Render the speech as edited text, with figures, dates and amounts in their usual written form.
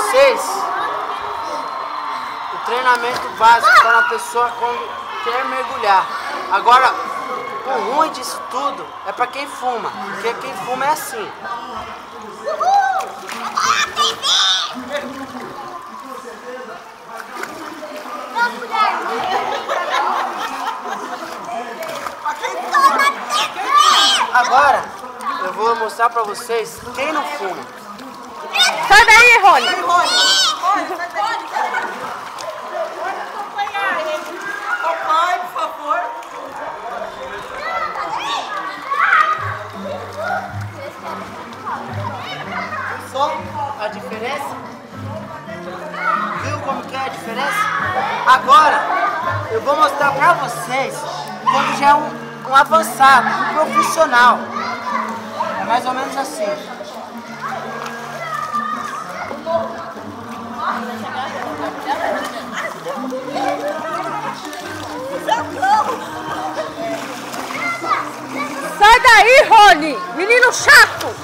vocês o treinamento básico para uma pessoa quando quer mergulhar. Agora, o ruim disso tudo é para quem fuma, porque quem fuma é assim. Agora, eu vou mostrar pra vocês quem não fuma. Sai daí, Rony! Papai, por favor. Só a diferença? Viu como que é a diferença? Agora, eu vou mostrar pra vocês quando já é um avançado, um profissional. É mais ou menos assim. Sai daí, Rony! Menino chato!